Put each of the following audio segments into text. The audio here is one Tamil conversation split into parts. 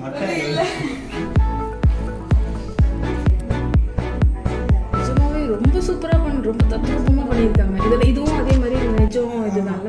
நிஜமாவே ரொம்ப சூப்பரா ரொம்ப தத்ரூபமா பண்ணியிருக்காங்க. இதுவும் அதே மாதிரி நிஜம் இது நல்ல.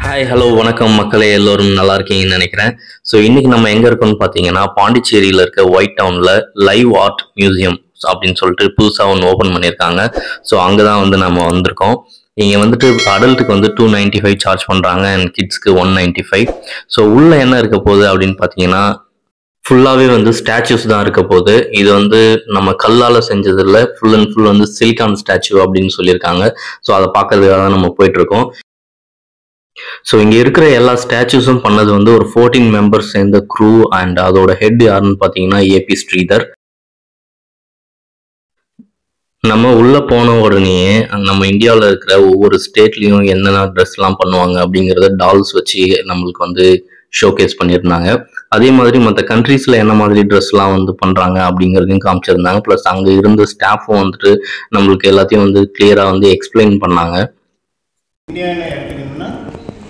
ஹாய் ஹலோ வணக்கம் மக்களே, எல்லோரும் நல்லா இருக்கீங்கன்னு நினைக்கிறேன். ஸோ இன்னைக்கு நம்ம எங்கே இருக்கோம்னு பார்த்தீங்கன்னா பாண்டிச்சேரியில் இருக்க ஒயிட் டவுனில் லைவ் ஆர்ட் மியூசியம் அப்படின்னு சொல்லிட்டு புதுசாக ஒன்று ஓப்பன் பண்ணியிருக்காங்க. ஸோ அங்கே தான் வந்து நம்ம வந்திருக்கோம். இங்கே வந்துட்டு அடல்ட்டுக்கு வந்து 295 சார்ஜ் பண்ணுறாங்க அண்ட் கிட்ஸ்க்கு 195. ஸோ உள்ளே என்ன இருக்க போகுது அப்படின்னு பார்த்தீங்கன்னா ஃபுல்லாகவே வந்து ஸ்டாச்சுஸ் தான் இருக்க போகுது. இது வந்து நம்ம கல்லால் செஞ்சதில்லை, ஃபுல் அண்ட் ஃபுல் வந்து சிலிக்கான் ஸ்டாச்சு அப்படின்னு சொல்லியிருக்காங்க. ஸோ அதை பார்க்கறதுக்காக தான் நம்ம போயிட்டுருக்கோம். ஸோ இங்கே இருக்கிற எல்லா ஸ்டாச்சுஸும் பண்ணது வந்து ஒரு 14 மெம்பர்ஸ் சேர்ந்த க்ரூ அண்ட் அதோட ஹெட் யாருன்னு பார்த்தீங்கன்னா ஏபி ஸ்ரீதர். நம்ம உள்ள போன உடனேயே நம்ம இந்தியாவில் இருக்கிற ஒவ்வொரு ஸ்டேட்லேயும் என்னென்ன ட்ரெஸ்லாம் பண்ணுவாங்க அப்படிங்கிறத டால்ஸ் வச்சு நம்மளுக்கு வந்து ஷோகேஸ் பண்ணியிருந்தாங்க. அதே மாதிரி மற்ற கண்ட்ரீஸில் என்ன மாதிரி ட்ரெஸ்லாம் வந்து பண்ணுறாங்க அப்படிங்கிறதையும் காமிச்சிருந்தாங்க. ப்ளஸ் அங்கே இருந்த ஸ்டாஃபும் வந்துட்டு நம்மளுக்கு எல்லாத்தையும் வந்து கிளியராக வந்து எக்ஸ்பிளைன் பண்ணாங்க. இந்தியாவில் எடுத்துக்கிட்டோம்னா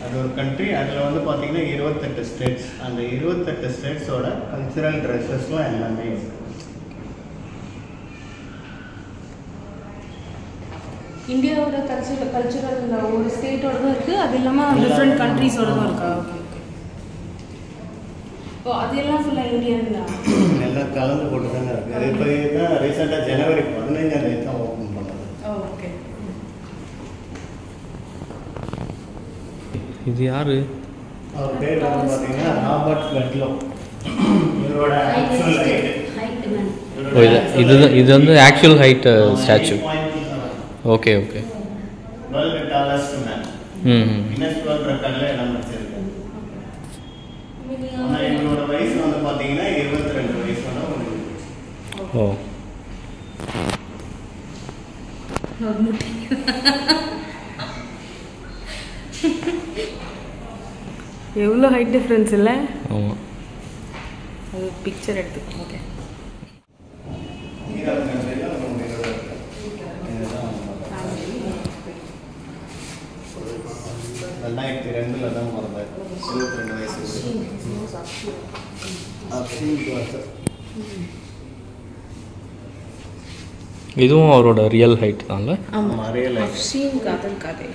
அது ஒரு கண்ட்ரி, அதில் வந்து பார்த்தீங்கன்னா 28 ஸ்டேட்ஸ். அந்த 28 ஸ்டேட்ஸோட கல்ச்சுரல் ட்ரெஸ்ஸஸ்லாம் எல்லாமே இருக்குது. இந்தியாவோட கல்ச்சுரல் ஒரு ஸ்டேட்டோட தான் இருக்குது, அது இல்லாமல் டிஃப்ரெண்ட் கண்ட்ரீஸோட தான் இருக்கா? Okay okay. ஓ அதெல்லாம் ஃபுல்லாக இந்தியன் தான் எல்லாம் கலந்து போட்டு தானே இருக்குது. இப்போ தான் ரீசெண்டாக ஜனவரி 15 தான் ஓப்பன் பண்ணது. ஓகே. இது யாரு? அவர் பேர் வந்து பார்த்தீங்கன்னா ராபர்ட் லட்லோ. இவரோட ஆக்சுவல் ஹைட் இது வந்து actual height statue. Okay okay. World tallest man. Guinness world ரெக்கார்ட்ல இடம் பிடிச்சிருக்கு. ஆனால் இவரோட வயசு வந்து பார்த்தீங்கன்னா 22 வயசோட ஒரு. ஓ எவ்வளோ ஹைட் டிஃப்ரென்ஸ் இல்லை? ஆமாம். அது பிக்சர் எடுத்துக்கோங்க. ஓகே. 2002 தான் பிறந்தார். 22 வயசு. இதுவும் அவரோட ரியல் ஹைட் தான்ல? ஆமாம், ரியல் அஃப்ஷீன் காதல் கதை.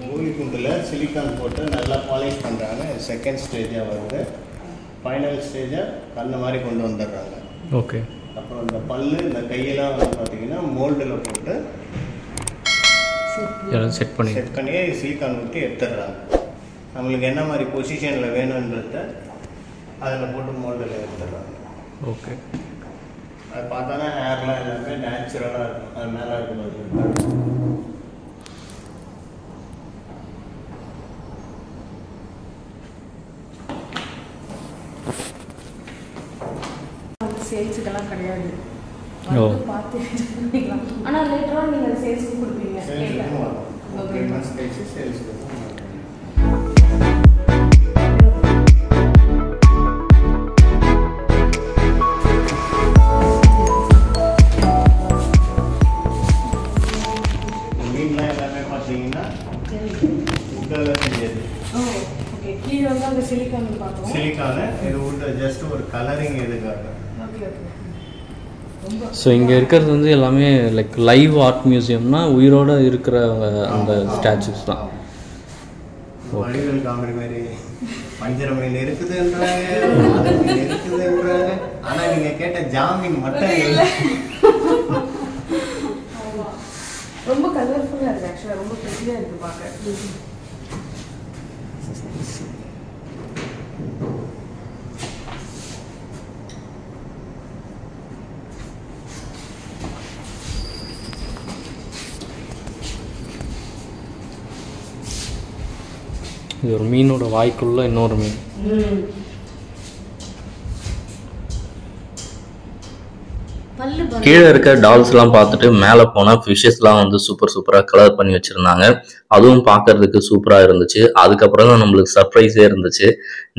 மூலிகுண்டில் சிலிக்கான் போட்டு நல்லா பாலிஷ் பண்ணுறாங்க. செகண்ட் ஸ்டேஜாக வருது. ஃபைனல் ஸ்டேஜாக கண்ணு மாதிரி கொண்டு வந்துடுறாங்க. ஓகே. அப்புறம் இந்த பல்லு இந்த கையெல்லாம் வந்து பார்த்தீங்கன்னா மோல்டில் போட்டு செட் பண்ணி சிலிக்கான் ஊற்றி எடுத்துடுறாங்க. நம்மளுக்கு என்ன மாதிரி பொசிஷனில் வேணுன்றத அதில் போட்டு மோல்டில் எடுத்துடுறாங்க. ஓகே. அது பார்த்தோன்னா ஹேர்லாம் எல்லாமே நேச்சுரலாக இருக்கும். அது மேலே இருக்கும்போது சேல்ஸுக்கெல்லாம் கிடையாது. ஓ பார்த்து ஆனால் லேட்டராக நீங்கள் சேல்ஸுக்கு கொடுப்பீங்க. ஓகே. மந்த்ஸ் கழிச்சு சேல்ஸ் மீன்லாம் எல்லாமே பார்த்தீங்கன்னா உட்டில் செஞ்சது. ஓகே. கீழே வந்து அந்த சிலிக்கான் பார்க்கலாம். சிலிக்கானு இது உட்டு ஜஸ்ட் ஒரு கலரிங் இதுக்காக. Okay okay. ஸோ இங்கே இருக்கிறது வந்து எல்லாமே லைக் லைவ் ஆர்ட் மியூசியம்னா உயிரோடு இருக்கிற அந்த ஸ்டாச்சுஸ் தான். வடிவேல் காமெடி மாதிரி பஞ்சர மீன் இருக்குதுன்றாங்க, மீன் இருக்குதுன்றாங்க. ஆனால் நீங்கள் கேட்ட ஜாமீன் மட்டும் இல்லை. ரொம்ப கலர்ஃபுல்லாக இருக்குது. ஆக்சுவலாக ரொம்ப ப்ரெட்டியாக இருக்குது பார்க்க. இது ஒரு மீனோட வாய்க்குள்ள இன்னொரு மீன். கீழே இருக்க டால்ஸ்லாம் பார்த்துட்டு மேலே போனால் ஃபிஷ்ஷஸ்லாம் வந்து சூப்பராக கலர் பண்ணி வச்சுருந்தாங்க. அதுவும் பார்க்கறதுக்கு சூப்பராக இருந்துச்சு. அதுக்கப்புறம் தான் நம்மளுக்கு சர்ப்ரைஸே இருந்துச்சு.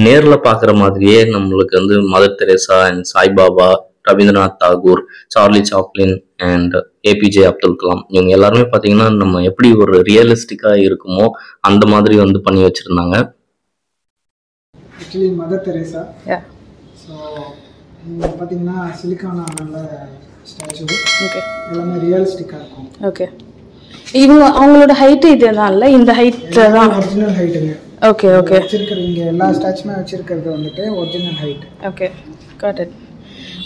நேரில் பார்க்குற மாதிரியே நம்மளுக்கு வந்து Mother Teresa and Saibaba, Rabindranath Tagore, Charlie Chaplin and APJ Abdul Kalam. இவங்க எல்லாருமே பார்த்தீங்கன்னா நம்ம எப்படி ஒரு ரியலிஸ்டிக்காக இருக்குமோ அந்த மாதிரி வந்து பண்ணி வச்சுருந்தாங்க. Actually mother Teresa. ஸோ இங்கே பார்த்தீங்கன்னா சிலிக்கான் நல்ல ஸ்டாச்சு. ஓகே, எல்லாமே ரியலிஸ்டிக்காக இருக்கும். ஓகே. இவங்க அவங்களோட ஹைட்டு இதுதான் இல்லை, இந்த ஹைட்டில் தான் ஒரிஜினல் ஹைட்டுங்க. Okay okay. வச்சிருக்கிறது இங்கே எல்லா ஸ்டாச்சுமே வச்சிருக்கிறது வந்துட்டு original height. Okay, got it.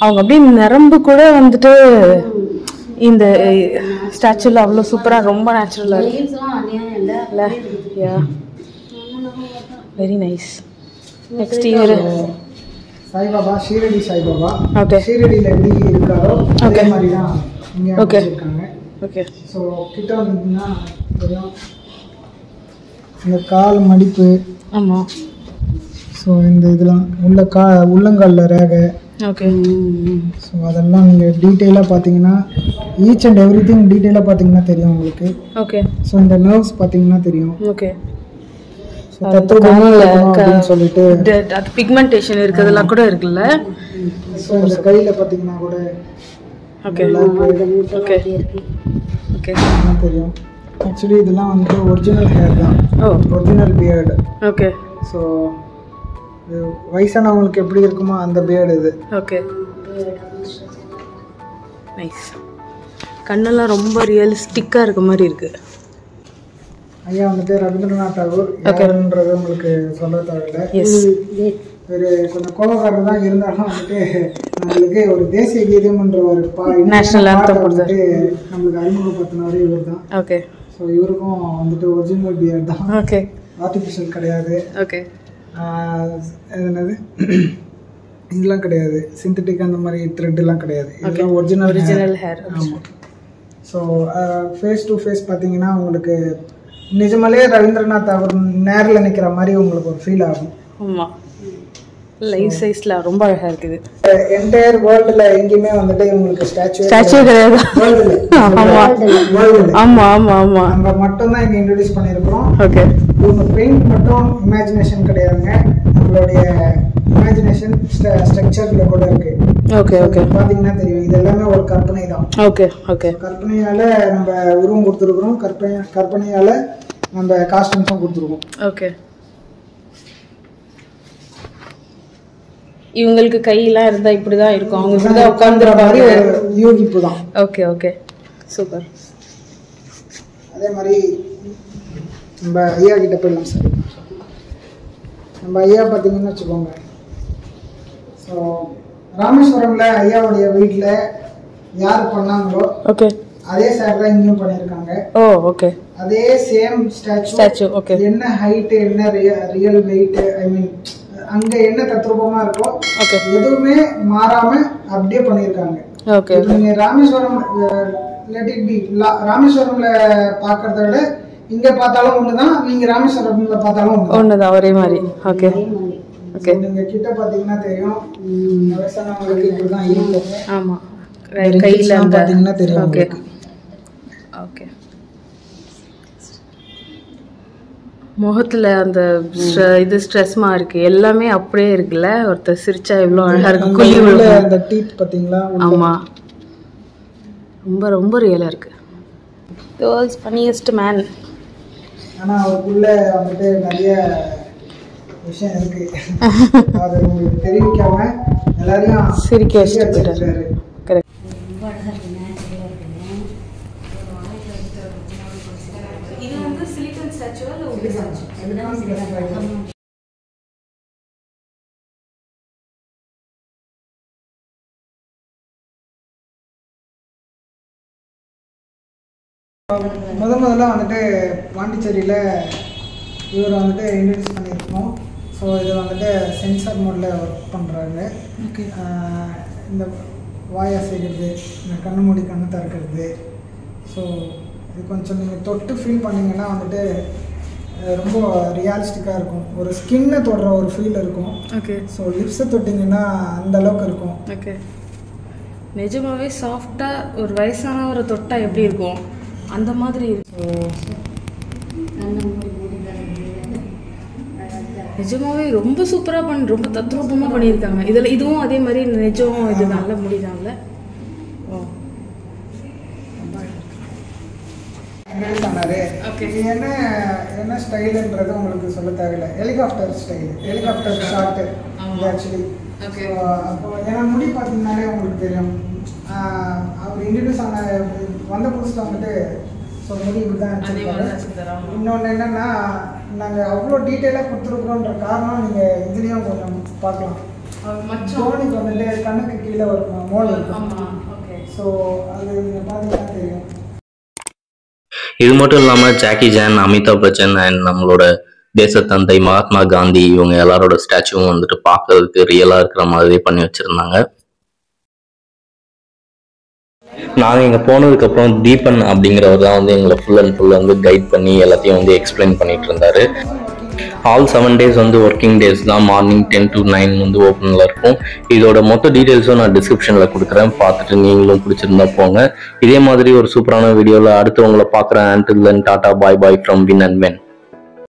அவங்க அப்படியே நரம்பு கூட வந்துட்டு இந்த ஸ்டாச்சுல அவ்வளோ சூப்பராக ரொம்ப நேச்சுரலாக இருக்குல்ல. Yeah, very nice. Next year Saibaba, Shirdi Saibaba. Okay, ஷீரடியில் எப்படி இருக்காரோ அதே மாதிரி தான் இங்கே வச்சிருக்காங்க. ஓகே. ஸோ கிட்ட வந்தீங்கன்னா தெரியும் இந்த கால் மடிப்பு. ஆமாம். ஸோ இந்த இதெல்லாம் உள்ளங்காலில் ரேகை. ஓகே. ஸோ அதெல்லாம் நீங்கள் டீட்டெயிலாக பார்த்தீங்கன்னா ஈச் அண்ட் எவ்ரி திங் டீட்டெயிலாக பார்த்தீங்கன்னா தெரியும் உங்களுக்கு. ஓகே. ஸோ இந்த நர்வ்ஸ் பார்த்தீங்கன்னா தெரியும். ஓகே. ஸோ அப்படின்னு சொல்லிட்டு அது பிக்மெண்டேஷன் இருக்கிறதெல்லாம் கூட இருக்குல்ல. ஸோ இந்த கையில் பார்த்தீங்கன்னா கூட ஓகே ஓகே ஓகே தெரியும். ஆக்சுவலி இதெல்லாம் வந்து ஒரிஜினல் ஹேர் தான். Original beard. ஓகே. ஸோ வயசானவங்களுக்கு எப்படி இருக்குமோ அந்த பியர்டு இது. Okay, nice. கண்ணெல்லாம் ரொம்ப ரியலிஸ்டிக்காக இருக்க மாதிரி இருக்கு. ஐயா வந்துட்டு ரவீந்திரநாத் தாகூர் யாருன்றது உங்களுக்கு சொல்ல தேவையில்லை. ஒரு கொஞ்சம் கோபக்காரர் தான் இருந்தாலும் வந்துட்டு நம்மளுக்கு ஒரு தேசிய கீதம்ன்ற ஒரு நேஷனல் ஆந்தம் வந்துட்டு நம்மளுக்கு அறிமுகப்படுத்தினவரே இவர் தான். ஓகே. ஸோ இவருக்கும் வந்துட்டு ஒரிஜினல் பியர்ட் தான். ஓகே, ஆர்டிஃபிஷியல் கிடையாது. ஓகே. என்னது இதெல்லாம் கிடையாது, சிந்தட்டிக் அந்த மாதிரி த்ரெட்லாம் கிடையாது. இதெல்லாம் ஒரிஜினல் ஹேர். ஆமாம். ஸோ ஃபேஸ் டு ஃபேஸ் பார்த்தீங்கன்னா உங்களுக்கு நிஜமாலே ரவீந்திரநாத் அவர் நேரில் நிற்கிற மாதிரி உங்களுக்கு ஒரு ஃபீல் ஆகும். ஆமாம், லைஃப் சைஸில் ரொம்ப அழகாக இருக்குது. என்டையர் வேர்ல்டில் எங்கேயுமே வந்துட்டு உங்களுக்கு ஸ்டாச்சு கிடையாது. ஆமாம் ஆமாம் ஆமாம், நம்ம மட்டும்தான் இங்கே இன்ட்ரடியூஸ் பண்ணியிருக்கிறோம். ஓகே. இவங்க பெயிண்ட் மட்டும் இமேஜினேஷன் கிடையாதுங்க, நம்மளுடைய இமேஜினேஷன் ஸ்ட்ரக்சரில் கூட இருக்கு. Okay okay. பார்த்தீங்கன்னா தெரியும் இது எல்லாமே ஒரு கற்பனை தான். Okay okay. கற்பனையால் நம்ம உருவம் கொடுத்துருக்குறோம், கற்பனையால் நம்ம காஸ்டியூம்ஸும் கொடுத்துருக்கோம். ஓகே. இவங்களுக்கு கையெல்லாம் இருந்தால் இப்படி தான் இருக்கும், அவங்க இப்படி தான் உட்காந்துருப்பாங்க. யூகிப்பு தான். Okay okay, super. அதே மாதிரி நம்ம ஐயா கிட்ட போயிடலாம் சார். நம்ம ஐயா பார்த்தீங்கன்னு வச்சுக்கோங்க. ஸோ ராமேஸ்வரம்ல ஐயாவுடைய வீட்டில் யார் பண்ணாங்களோ ஓகே அதே சார் தான் இங்கேயும் பண்ணியிருக்காங்க. ஓ ஓகே. அதே சேம் ஸ்டாச்சு. ஓகே. என்ன ஹைட்டு, என்ன ரியல் வெயிட், ஐ மீன் அங்கே என்ன தத்ரூபமாக இருக்கோ ஓகே, எதுவுமே மாறாமல் அப்படியே பண்ணியிருக்காங்க. ஓகே. நீங்கள் ராமேஸ்வரம் ராமேஸ்வரம்ல பார்க்கறத விட இங்கே பார்த்தாலும் ஒன்று தான், நீங்கள் ராமேஸ்வரம்ல பார்த்தாலும் ஒன்று தான், ஒரே மாதிரி. Okay okay. நீங்கள் கிட்ட பார்த்தீங்கன்னா தெரியும் வயசானவங்களுக்கு இப்படி தான் இருக்கும். ஆமாம், கையில் பார்த்தீங்கன்னா தெரியும். Okay okay. முகத்தில் அந்த இது ஸ்ட்ரெஸ்மா இருக்கு, எல்லாமே அப்படியே இருக்குல்ல. ஒருத்தர் சிரிச்சா எவ்வளோ அழகாக இருக்கு, குழி உள்ள அந்த டீத் பார்த்தீங்களா. ஆமாம், ரொம்ப ரொம்ப ரியலாக இருக்கு. தி வேர்ல்ட்ஸ் ஃபன்னியஸ்ட் மேன். ஆனால் அவருக்குள்ள வந்துட்டு நிறைய விஷயம் இருக்கு, அது உங்களுக்கு தெரிவிக்காம எல்லாரையும் சிரிக்க வச்சுட்டு போயிட்டாரு. கரெக்ட். இது வந்து சிலிக்கன் ஸ்டாச்சுவா இல்லை உட் ஸ்டாச்சு? முதல்ல வந்துட்டு பாண்டிச்சேரியில் இவர் வந்துட்டு இன்ட்ரடியூஸ் பண்ணியிருக்கோம். ஸோ இது வந்துட்டு சென்சார் மோடில் ஒர்க் பண்ணுறாங்க. இந்த வாயை செய்கிறது, இந்த கண்ணு மூடி கண்ணு திறக்கிறது. ஸோ இது கொஞ்சம் நீங்கள் தொட்டு ஃபீல் பண்ணிங்கன்னா வந்துட்டு ரொம்ப ரியலிஸ்டிக்காக இருக்கும். ஒரு ஸ்கின்னை தொடுற ஒரு ஃபீல் இருக்கும். ஓகே. ஸோ லிப்ஸை தொட்டிங்கன்னா அந்த அளவுக்கு இருக்கும். ஓகே. நிஜமாவே சாஃப்டாக ஒரு வயசானவரை தொட்டால் எப்படி இருக்கும் அந்த மாதிரி இருக்கும். நிஜமாவே ரொம்ப சூப்பராக ரொம்ப தத்ரூபமாக பண்ணியிருக்காங்க. இதுவும் அதே மாதிரி நிஜம் இது நல்ல முடிதான்ல. ஓ இது என்ன ஸ்டைலுன்றது உங்களுக்கு சொல்ல தேவையில்லை. ஹெலிகாப்டர் ஸ்டைல், ஹெலிகாப்டர் ஷாட்டு இது ஆக்சுவலி. அப்போ ஏன்னா முடி பார்த்தீங்கன்னாலே உங்களுக்கு தெரியும். அவர் இன்ட்ரடியூஸ் ஆன வந்த புதுசில் வந்துட்டு ஸோ முடி இப்படி தான் வச்சுருக்காரு. இன்னொன்று என்னென்னா நாங்கள் அவ்வளோ டீட்டெயிலாக கொடுத்துருக்குறோன்ற காரணம் நீங்கள் இதுலேயும் கொஞ்சம் பார்க்கலாம். தோனிக்கு வந்துட்டு கண்ணுக்கு கீழே ஒரு மோல் இருக்கும். ஸோ அது நீங்கள் பார்த்தீங்கன்னா தெரியும். இது மட்டும் இல்லாமல் Jackie Chan, Amitabh Bachchan and நம்மளோட தேசத்தந்தை மகாத்மா காந்தி இவங்க எல்லாரோட ஸ்டாச்சுவும் வந்துட்டு பார்க்கறதுக்கு ரியலாக இருக்கிற மாதிரி பண்ணி வச்சுருந்தாங்க. நாங்கள் இங்கே போனதுக்கப்புறம் தீபன் அப்படிங்கிறவர் தான் வந்து எங்களை ஃபுல் அண்ட் ஃபுல் வந்து கைட் பண்ணி எல்லாத்தையும் வந்து எக்ஸ்பிளைன் பண்ணிட்டு இருந்தாரு. ஆல் 7 days வந்து ஒர்க்கிங் டேஸ் தான். மார்னிங் 10 to 9 வந்து ஓப்பனில் இருக்கும். இதோட மொத்த டீட்டெயில்ஸும் நான் டிஸ்கிரிப்ஷனில் கொடுக்குறேன், பார்த்துட்டு நீங்களும் பிடிச்சிருந்தா போங்க. இதே மாதிரி ஒரு சூப்பரான வீடியோவில் அடுத்து உங்களை பார்க்குறேன். until then Tata bye bye from win and when.